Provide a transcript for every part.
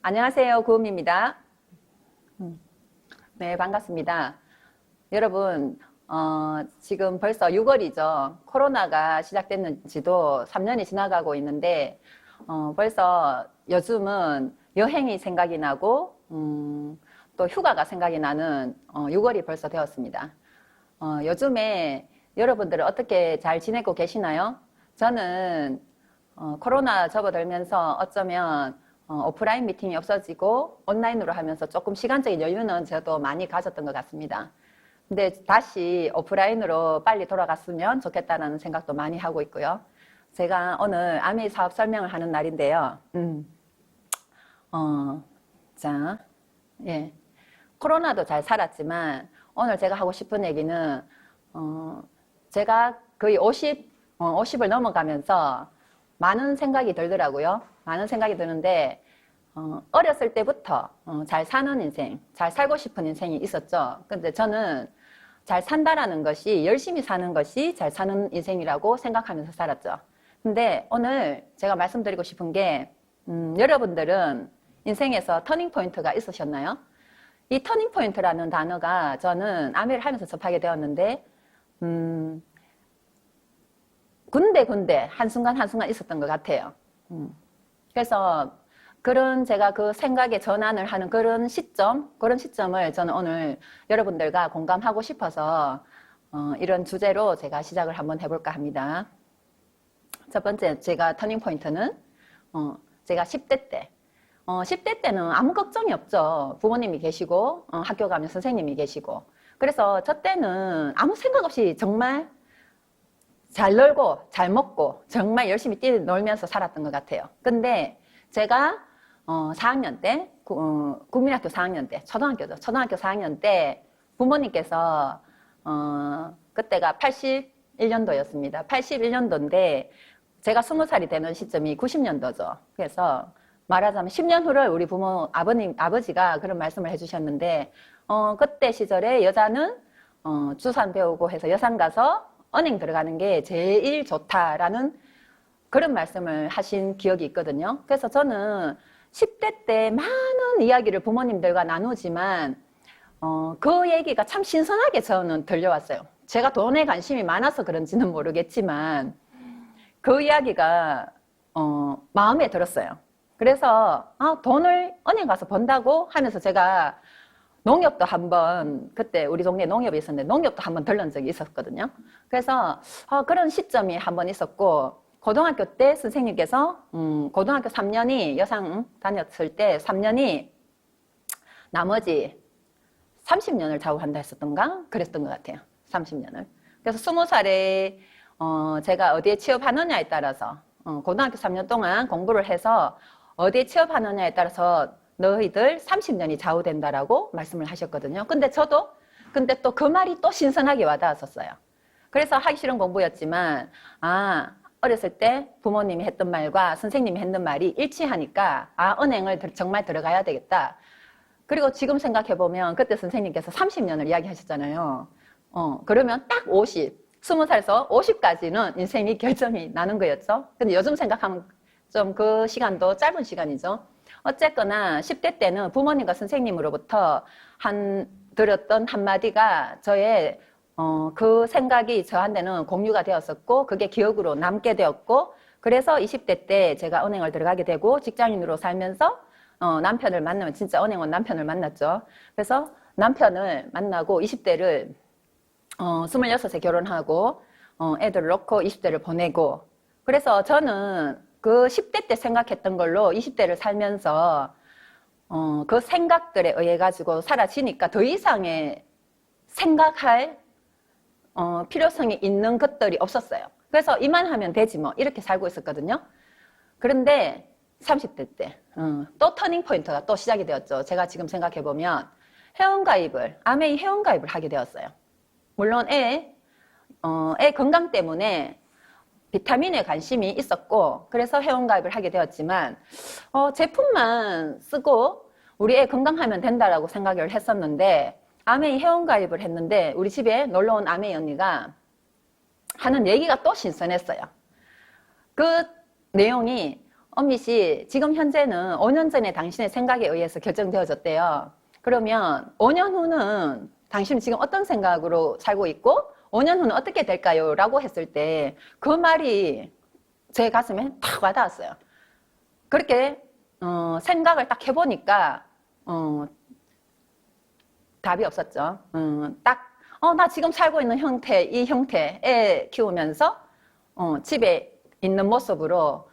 안녕하세요. 구음입니다. 네, 반갑습니다. 여러분, 지금 벌써 6월이죠. 코로나가 시작됐는지도 3년이 지나가고 있는데, 벌써 요즘은 여행이 생각이 나고, 또 휴가가 생각이 나는 6월이 벌써 되었습니다. 요즘에 여러분들은 어떻게 잘 지내고 계시나요? 저는 코로나 접어들면서 어쩌면 오프라인 미팅이 없어지고 온라인으로 하면서 조금 시간적인 여유는 저도 많이 가졌던 것 같습니다. 근데 다시 오프라인으로 빨리 돌아갔으면 좋겠다는 생각도 많이 하고 있고요. 제가 오늘 아메이 사업 설명을 하는 날인데요. 자, 예. 코로나도 잘 살았지만 오늘 제가 하고 싶은 얘기는 제가 거의 50을 넘어가면서 많은 생각이 들더라고요. 많은 생각이 드는데 어렸을 때부터 잘 사는 인생, 잘 살고 싶은 인생이 있었죠. 근데 저는 잘 산다라는 것이 열심히 사는 것이 잘 사는 인생이라고 생각하면서 살았죠. 근데 오늘 제가 말씀드리고 싶은 게 여러분들은 인생에서 터닝 포인트가 있으셨나요? 이 터닝 포인트라는 단어가 저는 아메를 하면서 접하게 되었는데 군데 한순간 있었던 것 같아요. 그래서 제가 그 생각의 전환을 하는 그런 시점을 저는 오늘 여러분들과 공감하고 싶어서 이런 주제로 제가 시작을 한번 해볼까 합니다. 첫 번째 제가 터닝 포인트는 제가 10대 때 10대 때는 아무 걱정이 없죠. 부모님이 계시고 학교 가면 선생님이 계시고 그래서 저 때는 아무 생각 없이 정말 잘 놀고 잘 먹고 정말 열심히 뛰놀면서 살았던 것 같아요. 근데 제가 4학년 때 국민학교 4학년 때 초등학교죠. 초등학교 4학년 때 부모님께서 그때가 81년도였습니다. 81년도인데 제가 20살이 되는 시점이 90년도죠. 그래서 말하자면 10년 후를 우리 아버지가 그런 말씀을 해주셨는데 그때 시절에 여자는 주산 배우고 해서 여산 가서 은행 들어가는 게 제일 좋다라는 그런 말씀을 하신 기억이 있거든요. 그래서 저는 10대 때 많은 이야기를 부모님들과 나누지만 그 얘기가 참 신선하게 저는 들려왔어요. 제가 돈에 관심이 많아서 그런지는 모르겠지만 그 이야기가 마음에 들었어요. 그래서 돈을 은행 가서 번다고 하면서 제가 농협도 한번 그때 우리 동네에 농협이 있었는데 농협도 한번 들른 적이 있었거든요. 그래서 그런 시점이 한번 있었고 고등학교 때 선생님께서 고등학교 3년이 여상 다녔을 때 3년이 나머지 30년을 좌우한다 했었던가 그랬던 것 같아요. 30년을. 그래서 20살에 제가 어디에 취업하느냐에 따라서 고등학교 3년 동안 공부를 해서 어디에 취업하느냐에 따라서 너희들 30년이 좌우된다라고 말씀을 하셨거든요. 근데 또 그 말이 또 신선하게 와닿았었어요. 그래서 하기 싫은 공부였지만 어렸을 때 부모님이 했던 말과 선생님이 했던 말이 일치하니까 은행을 정말 들어가야 되겠다. 그리고 지금 생각해보면 그때 선생님께서 30년을 이야기하셨잖아요. 그러면 딱 20살에서 50까지는 인생이 결정이 나는 거였죠. 근데 요즘 생각하면 좀 그 시간도 짧은 시간이죠. 어쨌거나 10대 때는 부모님과 선생님으로부터 들었던 한마디가 저의 그 생각이 저한테는 공유가 되었었고 그게 기억으로 남게 되었고 그래서 20대 때 제가 은행을 들어가게 되고 직장인으로 살면서 남편을 만나면 진짜 은행원 남편을 만났죠. 그래서 남편을 만나고 20대를 26에 결혼하고 애들을 놓고 20대를 보내고 그래서 저는 그 10대 때 생각했던 걸로 20대를 살면서 그 생각들에 의해 가지고 사라지니까 더 이상의 생각할 필요성이 있는 것들이 없었어요. 그래서 이만하면 되지 뭐 이렇게 살고 있었거든요. 그런데 30대 때 또 터닝 포인트가 또 시작이 되었죠. 제가 지금 생각해보면 아메이 회원가입을 하게 되었어요. 물론 애 건강 때문에 비타민에 관심이 있었고 그래서 회원가입을 하게 되었지만 제품만 쓰고 우리 애 건강하면 된다라고 생각을 했었는데 아메이 회원가입을 했는데 우리 집에 놀러온 아메이 언니가 하는 얘기가 또 신선했어요. 그 내용이 엄미 씨, 지금 현재는 5년 전에 당신의 생각에 의해서 결정되어졌대요. 그러면 5년 후는 당신은 지금 어떤 생각으로 살고 있고 5년 후는 어떻게 될까요? 라고 했을 때 그 말이 제 가슴에 탁 와닿았어요. 그렇게 생각을 딱 해보니까 답이 없었죠. 나 지금 살고 있는 형태, 이 형태, 애 키우면서 집에 있는 모습으로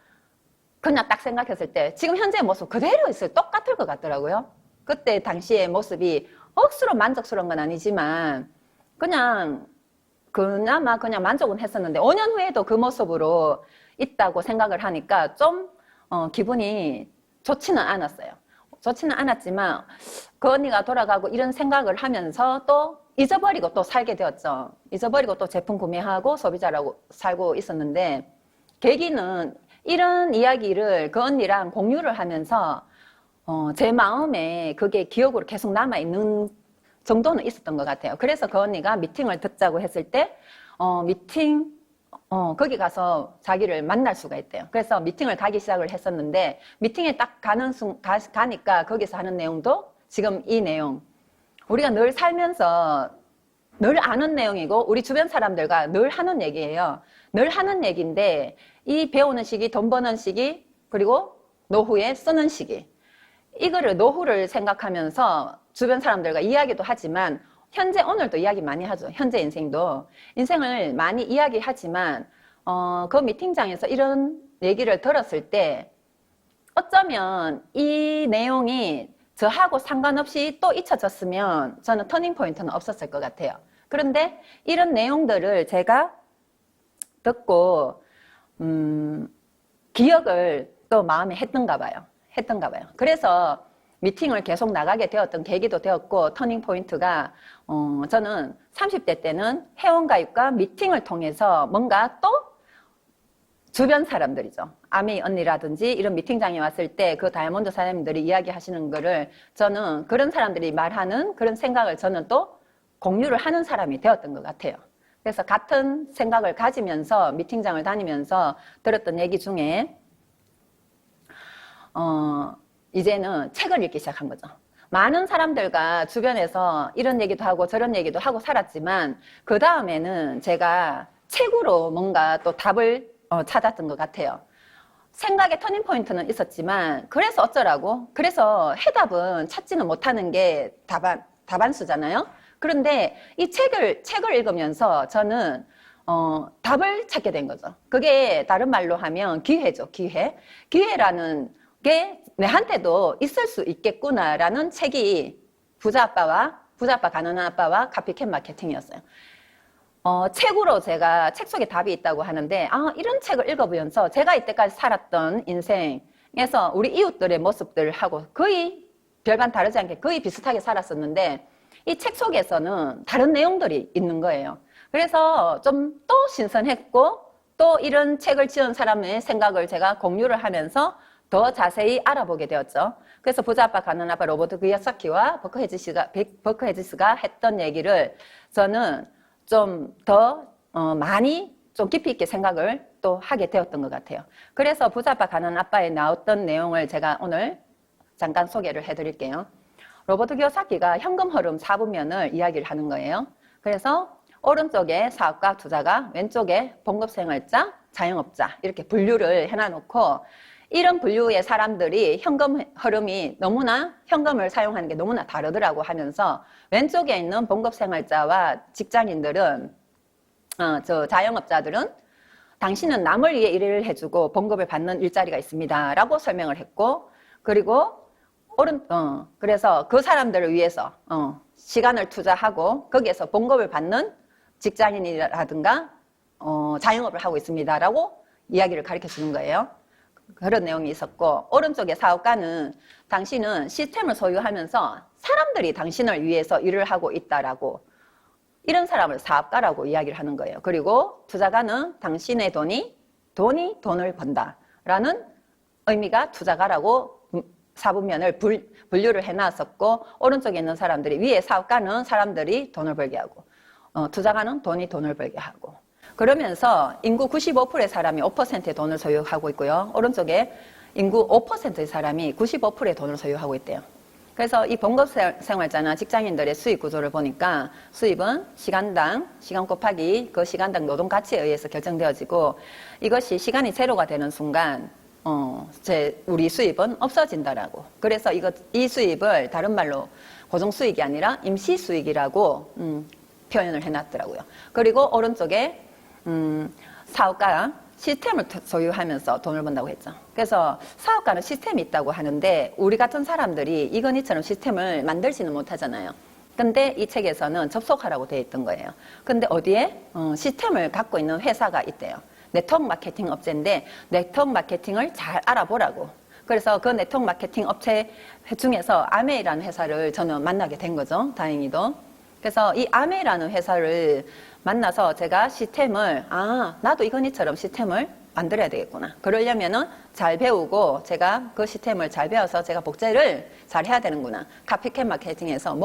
그냥 딱 생각했을 때 지금 현재의 모습 그대로 있어요. 똑같을 것 같더라고요. 그때 당시의 모습이 억수로 만족스러운 건 아니지만 그냥 그나마 그냥 만족은 했었는데 5년 후에도 그 모습으로 있다고 생각을 하니까 좀 기분이 좋지는 않았어요. 좋지는 않았지만 그 언니가 돌아가고 이런 생각을 하면서 또 잊어버리고 또 살게 되었죠. 잊어버리고 또 제품 구매하고 소비자라고 살고 있었는데 계기는 이런 이야기를 그 언니랑 공유를 하면서 제 마음에 그게 기억으로 계속 남아있는 정도는 있었던 것 같아요. 그래서 그 언니가 미팅을 듣자고 했을 때 거기 가서 자기를 만날 수가 있대요. 그래서 미팅을 가기 시작을 했었는데 미팅에 딱 가니까 거기서 하는 내용도 지금 이 내용, 우리가 늘 살면서 늘 아는 내용이고 우리 주변 사람들과 늘 하는 얘기예요. 늘 하는 얘기인데 이 배우는 시기, 돈 버는 시기, 그리고 노후에 쓰는 시기, 이거를 노후를 생각하면서 주변 사람들과 이야기도 하지만 현재 오늘도 이야기 많이 하죠. 현재 인생을 많이 이야기하지만 그 미팅장에서 이런 얘기를 들었을 때 어쩌면 이 내용이 저하고 상관없이 또 잊혀졌으면 저는 터닝포인트는 없었을 것 같아요. 그런데 이런 내용들을 제가 듣고 기억을 또 마음에 했던가 봐요. 그래서 미팅을 계속 나가게 되었던 계기도 되었고 터닝포인트가 저는 30대 때는 회원가입과 미팅을 통해서 뭔가 또 주변 사람들이죠. 아미 언니라든지 이런 미팅장에 왔을 때 그 다이아몬드 사장님들이 이야기하시는 거를 저는 그런 사람들이 말하는 그런 생각을 저는 또 공유를 하는 사람이 되었던 것 같아요. 그래서 같은 생각을 가지면서 미팅장을 다니면서 들었던 얘기 중에 이제는 책을 읽기 시작한 거죠. 많은 사람들과 주변에서 이런 얘기도 하고 저런 얘기도 하고 살았지만 그 다음에는 제가 책으로 뭔가 또 답을 찾았던 것 같아요. 생각의 터닝포인트는 있었지만 그래서 어쩌라고? 그래서 해답은 찾지는 못하는 게 답안수잖아요. 그런데 이 책을 읽으면서 저는 답을 찾게 된 거죠. 그게 다른 말로 하면 기회죠. 기회라는 게 내한테도 있을 수 있겠구나라는 책이 부자 아빠 가난한 아빠와 카피캣 마케팅이었어요. 책으로 제가 책 속에 답이 있다고 하는데 이런 책을 읽어보면서 제가 이때까지 살았던 인생에서 우리 이웃들의 모습들하고 거의 별반 다르지 않게 거의 비슷하게 살았었는데 이 책 속에서는 다른 내용들이 있는 거예요. 그래서 좀 또 신선했고 또 이런 책을 지은 사람의 생각을 제가 공유를 하면서 더 자세히 알아보게 되었죠. 그래서 부자 아빠 가난한 아빠 로버트 기요사키와 버크 헤지스가 했던 얘기를 저는 좀 더 많이 좀 깊이 있게 생각을 또 하게 되었던 것 같아요. 그래서 부자 아빠 가난한 아빠에 나왔던 내용을 제가 오늘 잠깐 소개를 해드릴게요. 로버트 기요사키가 현금 흐름 4분면을 이야기를 하는 거예요. 그래서 오른쪽에 사업가 투자가, 왼쪽에 봉급생활자, 자영업자 이렇게 분류를 해놔놓고 이런 분류의 사람들이 현금 흐름이 너무나 현금을 사용하는 게 너무나 다르더라고 하면서 왼쪽에 있는 봉급생활자와 직장인들은 저 자영업자들은 당신은 남을 위해 일을 해주고 봉급을 받는 일자리가 있습니다 라고 설명을 했고 그리고 그래서 그 사람들을 위해서 시간을 투자하고 거기에서 봉급을 받는 직장인이라든가 자영업을 하고 있습니다 라고 이야기를 가르쳐 주는 거예요. 그런 내용이 있었고 오른쪽에 사업가는 당신은 시스템을 소유하면서 사람들이 당신을 위해서 일을 하고 있다라고 이런 사람을 사업가라고 이야기를 하는 거예요. 그리고 투자가는 당신의 돈을 번다라는 의미가 투자가라고 4분면을 분류를 해놨었고 오른쪽에 있는 사람들이 위에 사업가는 사람들이 돈을 벌게 하고 투자가는 돈을 벌게 하고 그러면서 인구 95%의 사람이 5%의 돈을 소유하고 있고요. 오른쪽에 인구 5%의 사람이 95%의 돈을 소유하고 있대요. 그래서 이 봉급생활자나 직장인들의 수입 구조를 보니까 수입은 시간당, 시간 곱하기 그 시간당 노동 가치에 의해서 결정되어지고 이것이 시간이 제로가 되는 순간 우리 수입은 없어진다라고. 그래서 이 수입을 다른 말로 고정 수익이 아니라 임시 수익이라고 표현을 해놨더라고요. 그리고 오른쪽에 사업가 시스템을 소유하면서 돈을 번다고 했죠. 그래서 사업가는 시스템이 있다고 하는데 우리 같은 사람들이 이건희처럼 시스템을 만들지는 못하잖아요. 근데 이 책에서는 접속하라고 되어 있던 거예요. 근데 어디에? 시스템을 갖고 있는 회사가 있대요. 네트워크 마케팅 업체인데 네트워크 마케팅을 잘 알아보라고. 그래서 그 네트워크 마케팅 업체 중에서 아메이라는 회사를 저는 만나게 된 거죠. 다행히도. 그래서 이 아메이라는 회사를 만나서 제가 시스템을 나도 이건희처럼 시스템을 만들어야 되겠구나. 그러려면은 잘 배우고 제가 그 시스템을 잘 배워서 제가 복제를 잘 해야 되는구나. 카피캣 마케팅에서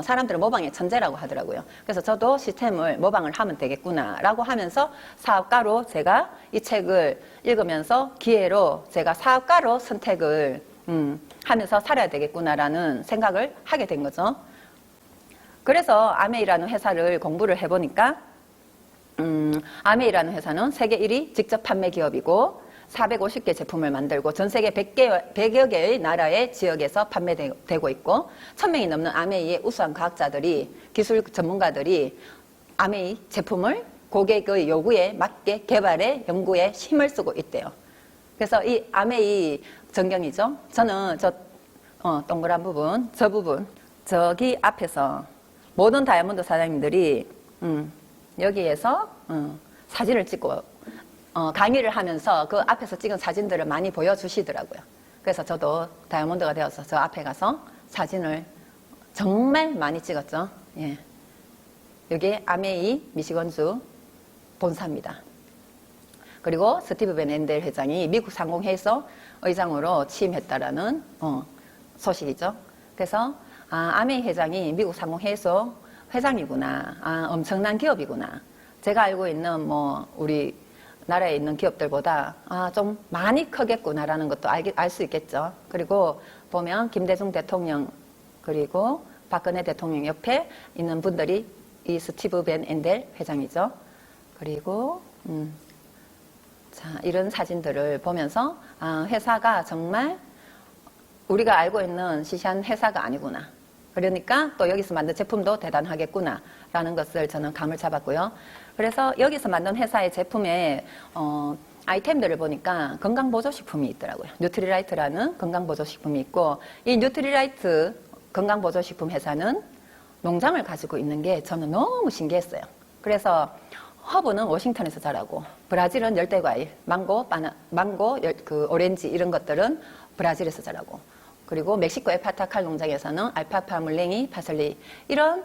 사람들은 모방의 천재라고 하더라고요. 그래서 저도 시스템을 모방을 하면 되겠구나 라고 하면서 사업가로 제가 이 책을 읽으면서 기회로 제가 사업가로 선택을 하면서 살아야 되겠구나라는 생각을 하게 된 거죠. 그래서 아메이라는 회사를 공부를 해보니까 아메이라는 회사는 세계 1위 직접 판매 기업이고 450개 제품을 만들고 전 세계 100여 개의 나라의 지역에서 판매되고 있고 1000명이 넘는 아메이의 우수한 과학자들이 기술 전문가들이 아메이 제품을 고객의 요구에 맞게 개발에 연구에 힘을 쓰고 있대요. 그래서 이 아메이 전경이죠. 저는 동그란 부분, 저 부분 저기 앞에서 모든 다이아몬드 사장님들이 여기에서 사진을 찍고 강의를 하면서 그 앞에서 찍은 사진들을 많이 보여주시더라고요. 그래서 저도 다이아몬드가 되어서 저 앞에 가서 사진을 정말 많이 찍었죠. 예. 여기 아메이 미시건주 본사입니다. 그리고 스티브 벤 엔델 회장이 미국 상공회의소 의장으로 취임했다라는 소식이죠. 그래서 아메이 회장이 미국 상공회의소 회장이구나. 엄청난 기업이구나. 제가 알고 있는 우리 나라에 있는 기업들보다 좀 많이 크겠구나라는 것도 알 수 있겠죠. 그리고 보면 김대중 대통령 그리고 박근혜 대통령 옆에 있는 분들이 이 스티브 벤 엔델 회장이죠. 그리고 자, 이런 사진들을 보면서 회사가 정말 우리가 알고 있는 시시한 회사가 아니구나. 그러니까 또 여기서 만든 제품도 대단하겠구나 라는 것을 저는 감을 잡았고요. 그래서 여기서 만든 회사의 제품의 아이템들을 보니까 건강보조식품이 있더라고요. 뉴트리라이트라는 건강보조식품이 있고 이 뉴트리라이트 건강보조식품 회사는 농장을 가지고 있는 게 저는 너무 신기했어요. 그래서 허브는 워싱턴에서 자라고 브라질은 열대과일, 망고, 오렌지 이런 것들은 브라질에서 자라고 그리고 멕시코의 파타칼 농장에서는 알파파, 물냉이, 파슬리 이런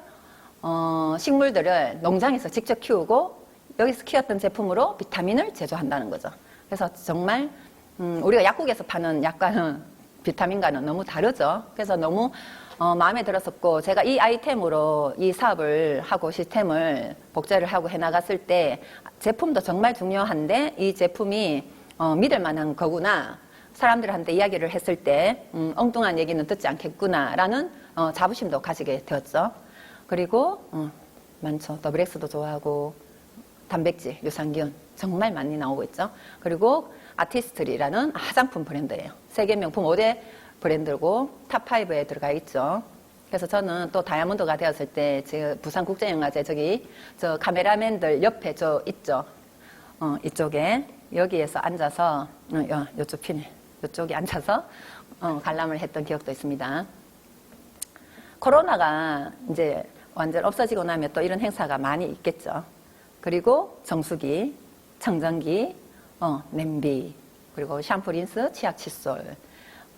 식물들을 농장에서 직접 키우고 여기서 키웠던 제품으로 비타민을 제조한다는 거죠. 그래서 정말 우리가 약국에서 파는 약과는 비타민과는 너무 다르죠. 그래서 너무 마음에 들었었고 제가 이 아이템으로 이 사업을 하고 시스템을 복제를 하고 해나갔을 때 제품도 정말 중요한데 이 제품이 믿을 만한 거구나. 사람들한테 이야기를 했을 때 엉뚱한 얘기는 듣지 않겠구나라는 자부심도 가지게 되었죠. 그리고 많죠. 더블엑스도 좋아하고 단백질, 유산균 정말 많이 나오고 있죠. 그리고 아티스트리라는 화장품 브랜드예요. 세계 명품 5대 브랜드고 탑5에 들어가 있죠. 그래서 저는 또 다이아몬드가 되었을 때 제 부산국제영화제 저 카메라맨들 옆에 저 있죠. 이쪽에 여기에서 앉아서 이쪽 피네. 이쪽에 앉아서 관람을 했던 기억도 있습니다. 코로나가 이제 완전 없어지고 나면 또 이런 행사가 많이 있겠죠. 그리고 정수기, 청정기, 냄비, 그리고 샴푸, 린스, 치약, 칫솔,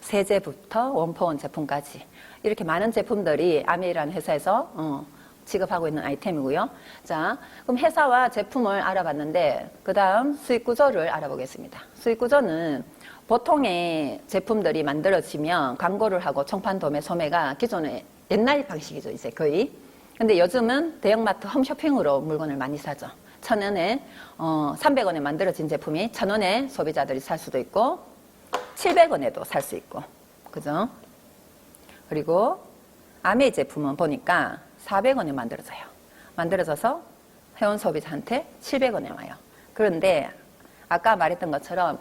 세제부터 원포원 제품까지 이렇게 많은 제품들이 아메이라는 회사에서 지급하고 있는 아이템이고요. 자, 그럼 회사와 제품을 알아봤는데 그 다음 수익 구조를 알아보겠습니다. 수익 구조는 보통의 제품들이 만들어지면 광고를 하고 총판 도매, 소매가 기존의 옛날 방식이죠, 이제 거의. 근데 요즘은 대형마트 홈쇼핑으로 물건을 많이 사죠. 1,000원에, 300원에 만들어진 제품이 1,000원에 소비자들이 살 수도 있고, 700원에도 살 수 있고, 그죠? 그리고 아메이 제품은 보니까 400원에 만들어져요. 만들어져서 회원 소비자한테 700원에 와요. 그런데 아까 말했던 것처럼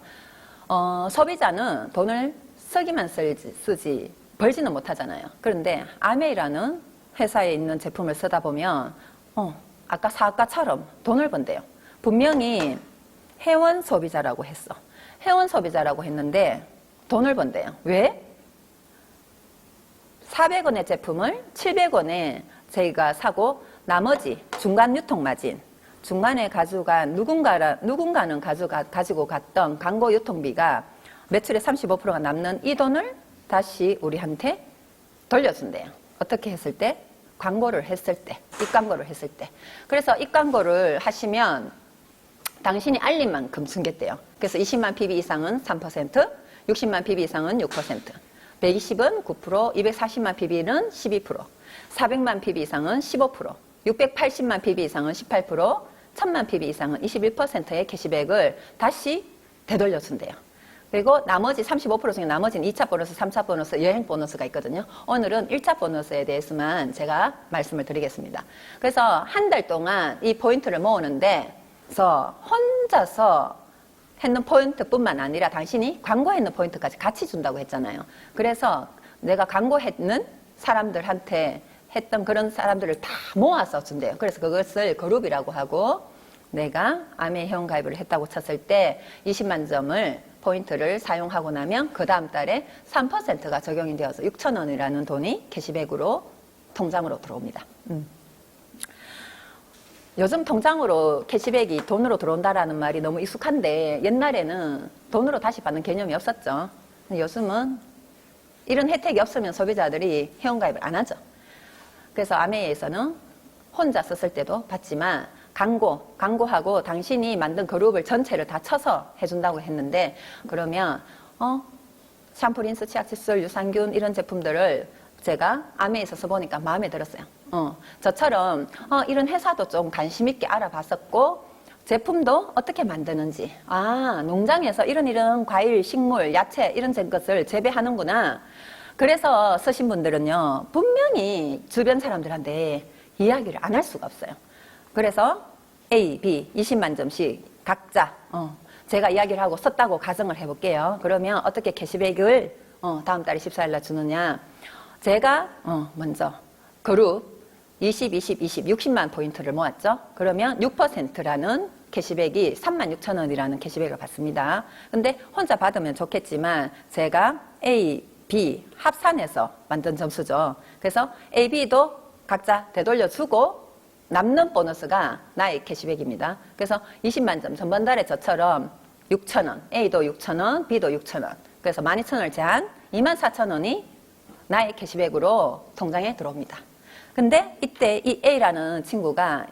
소비자는 돈을 쓰기만 쓰지 벌지는 못하잖아요. 그런데 아메이라는 회사에 있는 제품을 쓰다 보면 아까 사과처럼 돈을 번대요. 분명히 회원 소비자라고 했어. 회원 소비자라고 했는데 돈을 번대요. 왜? 400원의 제품을 700원에 저희가 사고 나머지 중간 유통 마진, 중간에 가져간 누군가는 가지고 갔던 광고 유통비가 매출의 35%가 남는 이 돈을 다시 우리한테 돌려준대요. 어떻게 했을 때? 광고를 했을 때, 입광고를 했을 때. 그래서 입광고를 하시면 당신이 알린 만큼 숨겼대요. 그래서 20만 PB 이상은 3%, 60만 PB 이상은 6%, 120은 9%, 240만 PB는 12%, 400만 PB 이상은 15%, 680만 PB 이상은 18%, 1000만 PB 이상은 21%의 캐시백을 다시 되돌려준대요. 그리고 나머지 35% 중에 나머지는 2차 보너스, 3차 보너스, 여행 보너스가 있거든요. 오늘은 1차 보너스에 대해서만 제가 말씀을 드리겠습니다. 그래서 한 달 동안 이 포인트를 모으는데 혼자서 했는 포인트뿐만 아니라 당신이 광고했는 포인트까지 같이 준다고 했잖아요. 그래서 내가 광고했는 사람들한테 했던 그런 사람들을 다 모아서 준대요. 그래서 그것을 그룹이라고 하고 내가 아메이 회원가입을 했다고 쳤을 때 20만 점을 포인트를 사용하고 나면 그 다음 달에 3%가 적용이 되어서 6,000원이라는 돈이 캐시백으로 통장으로 들어옵니다. 요즘 통장으로 캐시백이 돈으로 들어온다라는 말이 너무 익숙한데 옛날에는 돈으로 다시 받는 개념이 없었죠. 근데 요즘은 이런 혜택이 없으면 소비자들이 회원가입을 안 하죠. 그래서 아메이에서는 혼자 썼을 때도 받지만 광고하고 당신이 만든 그룹을 전체를 다 쳐서 해준다고 했는데 그러면 샴푸, 린스, 치약, 칫솔, 유산균 이런 제품들을 제가 아메이에서 써보니까 마음에 들었어요. 저처럼 이런 회사도 좀 관심 있게 알아봤었고 제품도 어떻게 만드는지 농장에서 이런 과일, 식물, 야채 이런 것을 재배하는구나. 그래서 쓰신 분들은요 분명히 주변 사람들한테 이야기를 안 할 수가 없어요. 그래서 A, B 20만 점씩 각자 제가 이야기를 하고 썼다고 가정을 해볼게요. 그러면 어떻게 캐시백을 다음 달에 14일 날 주느냐. 제가 먼저 그룹 20, 20, 20, 60만 포인트를 모았죠. 그러면 6%라는 캐시백이 36,000원이라는 캐시백을 받습니다. 근데 혼자 받으면 좋겠지만 제가 A, B 합산해서 만든 점수죠. 그래서 A, B도 각자 되돌려주고 남는 보너스가 나의 캐시백입니다. 그래서 20만 점 전번달에 저처럼 6,000원, A도 6,000원, B도 6,000원. 그래서 12,000원을 제한 24,000원이 나의 캐시백으로 통장에 들어옵니다. 근데 이때 이 A라는 친구가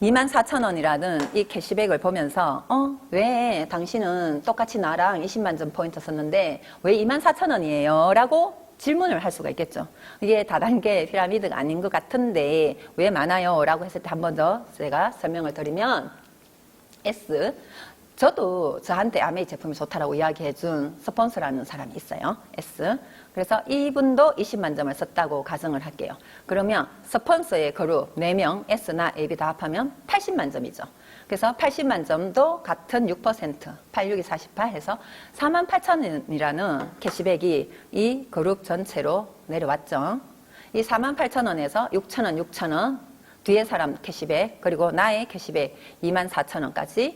24,000원이라는 이 캐시백을 보면서 왜 당신은 똑같이 나랑 20만 점 포인트 썼는데 왜 24,000원이에요? 라고 질문을 할 수가 있겠죠. 이게 다단계 피라미드가 아닌 것 같은데 왜 많아요? 라고 했을 때 한 번 더 제가 설명을 드리면 S, 저도 저한테 아메이 제품이 좋다라고 이야기해준 스폰서라는 사람이 있어요. S. 그래서 이분도 20만 점을 썼다고 가정을 할게요. 그러면 스폰서의 그룹 4명, S나 AB 다 합하면 80만 점이죠. 그래서 80만 점도 같은 6%, 86이 48 해서 48,000원이라는 캐시백이 이 그룹 전체로 내려왔죠. 이 48,000원에서 6,000원, 6,000원, 뒤에 사람 캐시백, 그리고 나의 캐시백 24,000원까지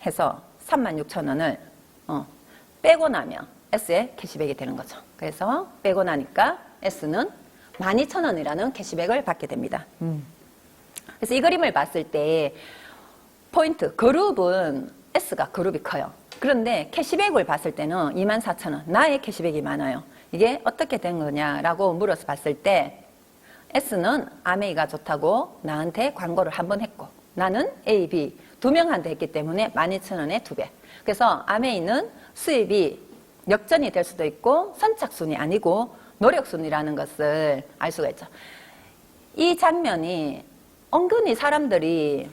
해서 36,000원을 빼고 나면 S의 캐시백이 되는 거죠. 그래서 빼고 나니까 S는 12,000원이라는 캐시백을 받게 됩니다. 그래서 이 그림을 봤을 때 포인트, 그룹은 S가 그룹이 커요. 그런데 캐시백을 봤을 때는 24,000원, 나의 캐시백이 많아요. 이게 어떻게 된 거냐라고 물어서 봤을 때 S는 아메이가 좋다고 나한테 광고를 한 번 했고 나는 A, B 두 명한테 했기 때문에 12,000원의 2배. 그래서 아메이는 수입이 역전이 될 수도 있고 선착순이 아니고 노력순이라는 것을 알 수가 있죠. 이 장면이 은근히 사람들이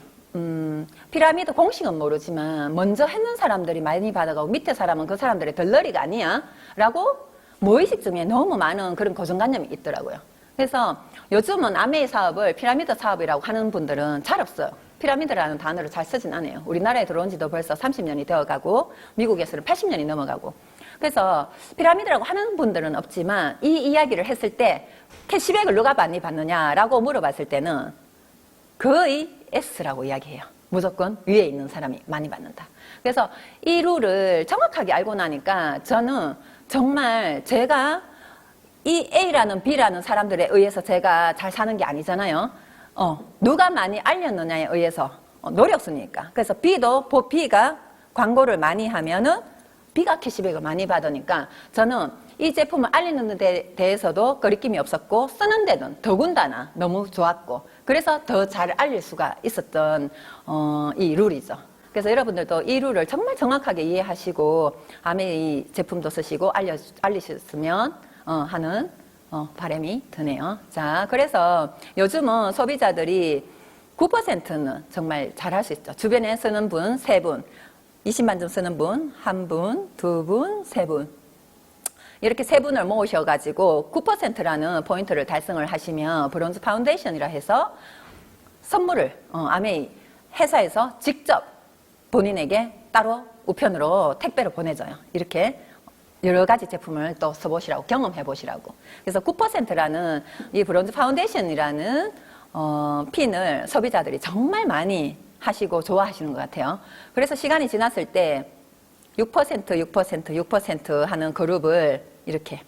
피라미드 공식은 모르지만 먼저 했는 사람들이 많이 받아가고 밑에 사람은 그 사람들의 덜러리가 아니야 라고 무의식 중에 너무 많은 그런 고정관념이 있더라고요. 그래서 요즘은 아메이 사업을 피라미드 사업이라고 하는 분들은 잘 없어요. 피라미드라는 단어를 잘 쓰진 않아요. 우리나라에 들어온 지도 벌써 30년이 되어가고 미국에서는 80년이 넘어가고, 그래서 피라미드라고 하는 분들은 없지만 이 이야기를 했을 때 캐시백을 누가 많이 받느냐라고 물어봤을 때는 거의 S라고 이야기해요. 무조건 위에 있는 사람이 많이 받는다. 그래서 이 룰을 정확하게 알고 나니까 저는 정말 제가 이 A라는 B라는 사람들에 의해서 제가 잘 사는 게 아니잖아요. 누가 많이 알렸느냐에 의해서 노력쓰니까. 그래서 B가 광고를 많이 하면은 B가 캐시백을 많이 받으니까 저는 이 제품을 알리는 데 대해서도 거리낌이 없었고 쓰는 데는 더군다나 너무 좋았고, 그래서 더 잘 알릴 수가 있었던 이 룰이죠. 그래서 여러분들도 이 룰을 정말 정확하게 이해하시고 아메이 제품도 쓰시고 알리셨으면 하는 바람이 드네요. 자, 그래서 요즘은 소비자들이 9%는 정말 잘할 수 있죠. 주변에 쓰는 분 3분, 20만 점 쓰는 분 1분, 2분, 3분, 이렇게 3분을 모으셔가지고 9%라는 포인트를 달성을 하시면 브론즈 파운데이션이라 해서 선물을 아메이 회사에서 직접 본인에게 따로 우편으로 택배로 보내줘요. 이렇게 여러 가지 제품을 또 써보시라고, 경험해 보시라고. 그래서 9%라는 이 브론즈 파운데이션이라는 핀을 소비자들이 정말 많이 하시고 좋아하시는 것 같아요. 그래서 시간이 지났을 때 6% 하는 그룹을 이렇게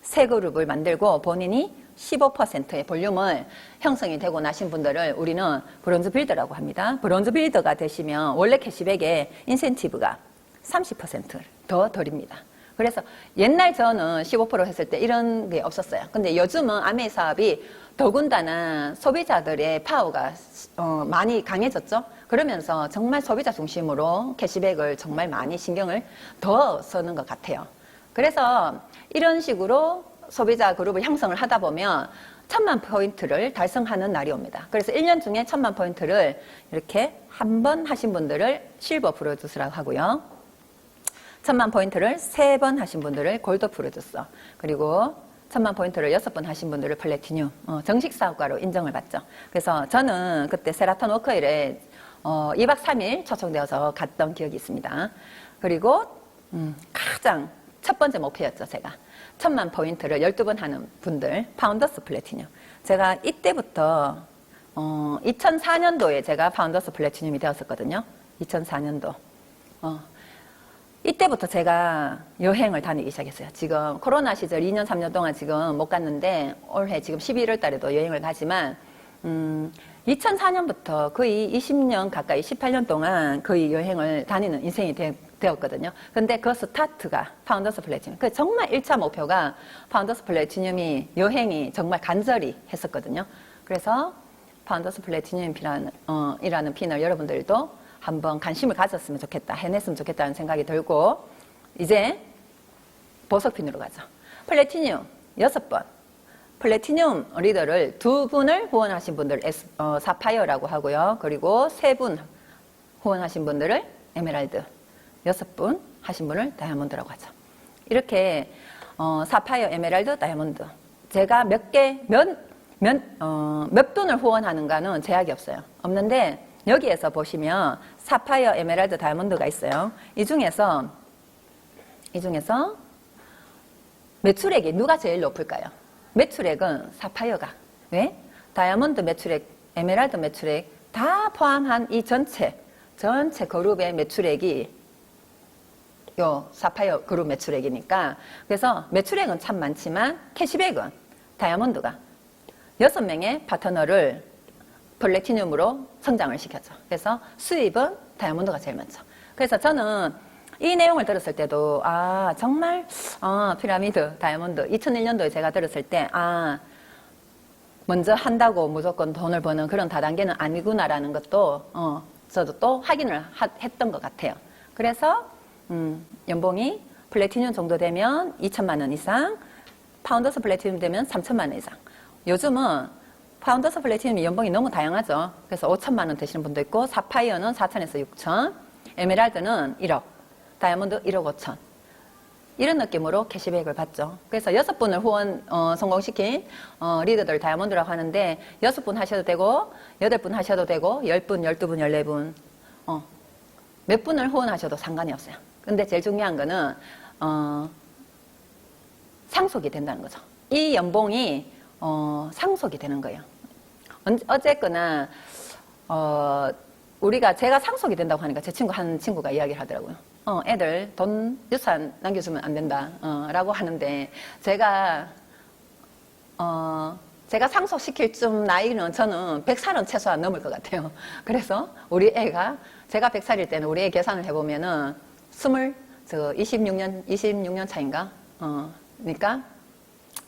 세 그룹을 만들고 본인이 15%의 볼륨을 형성이 되고 나신 분들을 우리는 브론즈 빌더라고 합니다. 브론즈 빌더가 되시면 원래 캐시백의 인센티브가 30%를 더 드립니다. 그래서 옛날 저는 15% 했을 때 이런 게 없었어요. 근데 요즘은 아메이 사업이 더군다나 소비자들의 파워가 많이 강해졌죠. 그러면서 정말 소비자 중심으로 캐시백을 정말 많이 신경을 더 쓰는 것 같아요. 그래서 이런 식으로 소비자 그룹을 형성을 하다 보면 1000만 포인트를 달성하는 날이 옵니다. 그래서 1년 중에 1000만 포인트를 이렇게 한 번 하신 분들을 실버 프로듀스라고 하고요. 1000만 포인트를 3번 하신 분들을 골드 프로듀서, 그리고 1000만 포인트를 6번 하신 분들을 플래티늄, 정식 사업가로 인정을 받죠. 그래서 저는 그때 세라톤 워커힐에 2박 3일 초청되어서 갔던 기억이 있습니다. 그리고 가장 첫 번째 목표였죠. 제가 1000만 포인트를 12번 하는 분들, 파운더스 플래티늄. 제가 이때부터 2004년도에 제가 파운더스 플래티늄이 되었었거든요. 2004년도. 이때부터 제가 여행을 다니기 시작했어요. 지금 코로나 시절 2년, 3년 동안 지금 못 갔는데 올해 지금 11월 달에도 여행을 가지만 2004년부터 거의 20년 가까이 18년 동안 거의 여행을 다니는 인생이 되었거든요. 근데 그 스타트가 파운더스 플래티늄. 그 정말 1차 목표가 파운더스 플래티늄이 여행이 정말 간절히 했었거든요. 그래서 파운더스 플래티늄이라는 핀을 여러분들도 한번 관심을 가졌으면 좋겠다, 해냈으면 좋겠다는 생각이 들고, 이제 보석핀으로 가죠. 플래티늄 6번. 플래티늄 리더를 2분을 후원하신 분들 사파이어라고 하고요. 그리고 3분 후원하신 분들을 에메랄드, 6분 하신 분을 다이아몬드라고 하죠. 이렇게 사파이어, 에메랄드, 다이아몬드. 제가 몇 분을 후원하는가는 제약이 없어요. 없는데 여기에서 보시면 사파이어, 에메랄드, 다이아몬드가 있어요. 이 중에서 매출액이 누가 제일 높을까요? 매출액은 사파이어가. 왜? 다이아몬드 매출액, 에메랄드 매출액 다 포함한 이 전체 그룹의 매출액이 요 사파이어 그룹 매출액이니까, 그래서 매출액은 참 많지만 캐시백은 다이아몬드가 6명의 파트너를 플래티늄으로 성장을 시켰죠. 그래서 수입은 다이아몬드가 제일 많죠. 그래서 저는 이 내용을 들었을 때도 정말 피라미드, 다이아몬드 2001년도에 제가 들었을 때 먼저 한다고 무조건 돈을 버는 그런 다단계는 아니구나라는 것도 저도 또 확인을 했던 것 같아요. 그래서 연봉이 플래티늄 정도 되면 2천만 원 이상, 파운더스 플래티늄 되면 3천만 원 이상. 요즘은 파운더스 플래티늄이 연봉이 너무 다양하죠. 그래서 5천만 원 되시는 분도 있고, 사파이어는 4천에서 6천, 에메랄드는 1억, 다이아몬드 1억 5천. 이런 느낌으로 캐시백을 받죠. 그래서 6분을 후원 성공시킨 리더들 다이아몬드라고 하는데 6분 하셔도 되고 8분 하셔도 되고 10분, 12분, 14분 몇 분을 후원하셔도 상관이 없어요. 근데 제일 중요한 거는 상속이 된다는 거죠. 이 연봉이 상속이 되는 거예요. 어쨌거나 제가 상속이 된다고 하니까 제 한 친구가 이야기를 하더라고요. 애들 돈 유산 남겨주면 안 된다 라고 하는데 제가 상속시킬 쯤 나이는 저는 100살은 최소한 넘을 것 같아요. 그래서 우리 애가 제가 100살일 때는 우리 애 계산을 해보면은 26년 차인가? 그러니까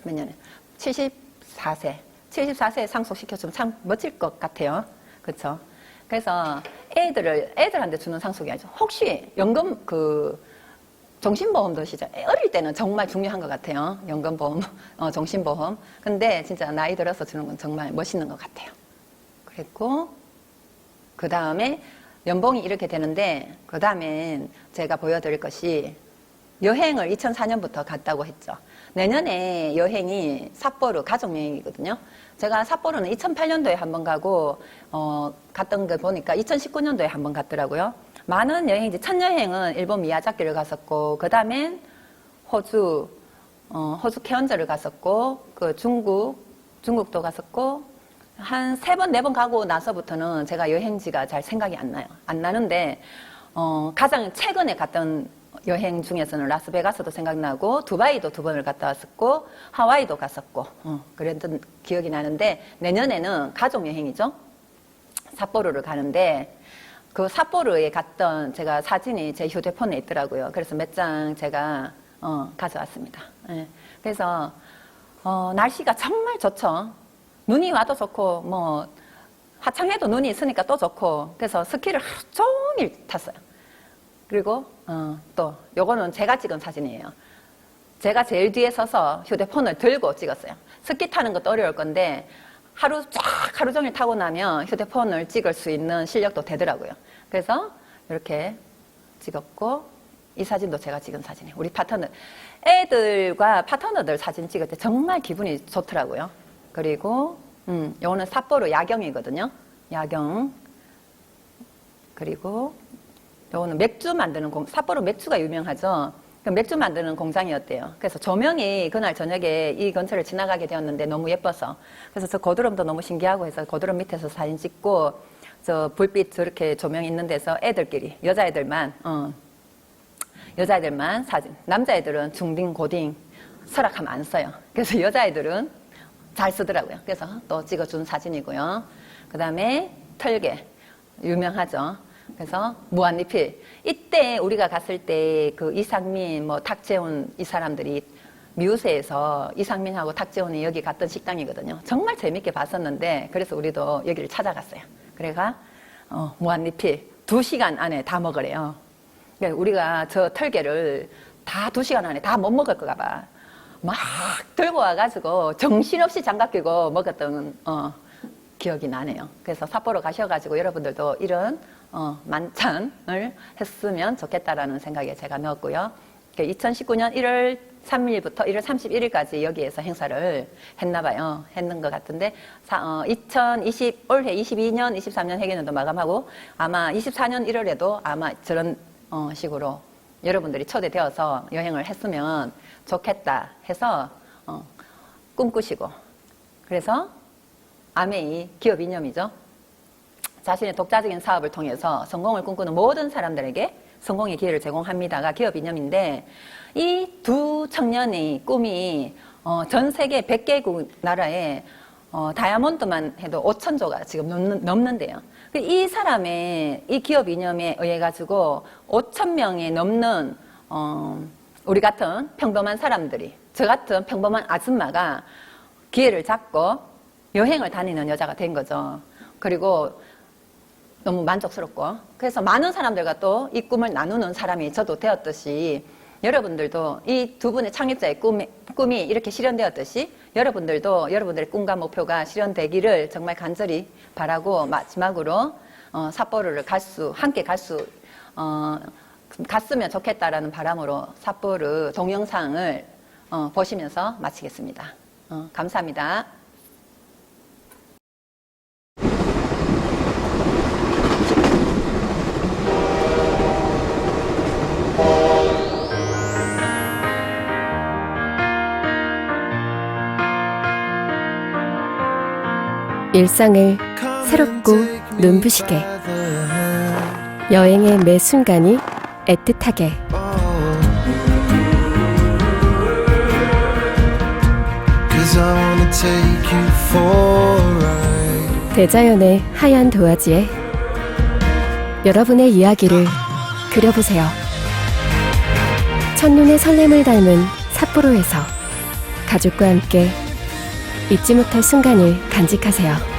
몇 년에 74세에 상속시켜주면 참 멋질 것 같아요. 그렇죠? 그래서 애들한테 주는 상속이 아니죠. 혹시 연금 정신보험도 시죠. 어릴 때는 정말 중요한 것 같아요. 연금보험, 정신보험. 근데 진짜 나이 들어서 주는 건 정말 멋있는 것 같아요. 그리고 그 다음에 연봉이 이렇게 되는데 그 다음엔 제가 보여드릴 것이 여행을 2004년부터 갔다고 했죠. 내년에 여행이 삿포로 가족여행이거든요. 제가 삿포로는 2008년도에 한번 가고 갔던 걸 보니까 2019년도에 한번 갔더라고요. 많은 여행지, 첫 여행은 일본 미야자키를 갔었고 그 다음엔 호주 케언저를 갔었고 그 중국도 갔었고 한 3번, 4번 가고 나서부터는 제가 여행지가 잘 생각이 안 나요. 안 나는데 가장 최근에 갔던 여행 중에서는 라스베가스도 생각나고 두바이도 2번을 갔다 왔었고 하와이도 갔었고 그랬던 기억이 나는데 내년에는 가족여행이죠. 삿포로를 가는데 그 삿포로에 갔던 제가 사진이 제 휴대폰에 있더라고요. 그래서 몇 장 제가 가져왔습니다. 네. 그래서 날씨가 정말 좋죠. 눈이 와도 좋고 뭐 하창해도 눈이 있으니까 또 좋고 그래서 스키를 하루 종일 탔어요. 그리고 또 요거는 제가 찍은 사진이에요. 제가 제일 뒤에 서서 휴대폰을 들고 찍었어요. 스키 타는 것도 어려울 건데 하루 종일 타고 나면 휴대폰을 찍을 수 있는 실력도 되더라고요. 그래서 이렇게 찍었고 이 사진도 제가 찍은 사진이에요. 우리 애들과 파트너들 사진 찍을 때 정말 기분이 좋더라고요. 그리고 요거는 삿포로 야경이거든요. 야경. 그리고 요거는 맥주 만드는 삿포로 맥주가 유명하죠. 맥주 만드는 공장이었대요. 그래서 조명이 그날 저녁에 이 근처를 지나가게 되었는데 너무 예뻐서 그래서 저 거드럼도 너무 신기하고 해서 거드럼 밑에서 사진 찍고 저 불빛 저렇게 조명 있는 데서 애들끼리 여자애들만 사진. 남자애들은 중딩 고딩 설악하면 안 써요. 그래서 여자애들은 잘 쓰더라고요. 그래서 또 찍어준 사진이고요. 그 다음에 털개 유명하죠. 그래서 무한리필. 이때 우리가 갔을 때 그 이상민, 탁재훈 이 사람들이 미우새에서 이상민하고 탁재훈이 여기 갔던 식당이거든요. 정말 재밌게 봤었는데 그래서 우리도 여기를 찾아갔어요. 그래가 무한리필 2시간 안에 다 먹으래요. 그러니까 우리가 저 털개를 다 2시간 안에 다 못 먹을 것 봐. 막 들고 와가지고 정신없이 장갑 끼고 먹었던 기억이 나네요. 그래서 삿포로 가셔가지고 여러분들도 이런 만찬을 했으면 좋겠다라는 생각에 제가 넣었고요. 2019년 1월 3일부터 1월 31일까지 여기에서 행사를 했나봐요. 했는 것 같은데 올해 22년, 23년 회계년도 마감하고 아마 24년 1월에도 아마 저런 식으로 여러분들이 초대되어서 여행을 했으면 좋겠다 해서 꿈꾸시고 그래서 아메이 기업 이념이죠. 자신의 독자적인 사업을 통해서 성공을 꿈꾸는 모든 사람들에게 성공의 기회를 제공합니다가 기업 이념인데 이 두 청년의 꿈이 전 세계 100개국 나라에 다이아몬드만 해도 5천조가 지금 넘는데요. 이 사람의 이 기업 이념에 의해 가지고 5,000명이 넘는 우리 같은 평범한 사람들이 저 같은 평범한 아줌마가 기회를 잡고 여행을 다니는 여자가 된 거죠. 그리고 너무 만족스럽고 그래서 많은 사람들과 또 이 꿈을 나누는 사람이 저도 되었듯이 여러분들도 이 두 분의 창립자의 꿈이 이렇게 실현되었듯이 여러분들도 여러분들의 꿈과 목표가 실현되기를 정말 간절히 바라고 마지막으로 삿포로를 함께 갔으면 좋겠다라는 바람으로 삿포로 동영상을 보시면서 마치겠습니다. 감사합니다. 일상을 새롭고 눈부시게 여행의 매 순간이 애틋하게 대자연의 하얀 도화지에 여러분의 이야기를 그려보세요. 첫눈의 설렘을 닮은 삿포로에서 가족과 함께 잊지 못할 순간을 간직하세요.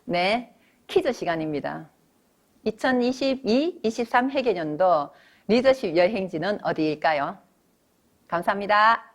네, 퀴즈 시간입니다. 2022-23 회계년도 리더십 여행지는 어디일까요? 감사합니다.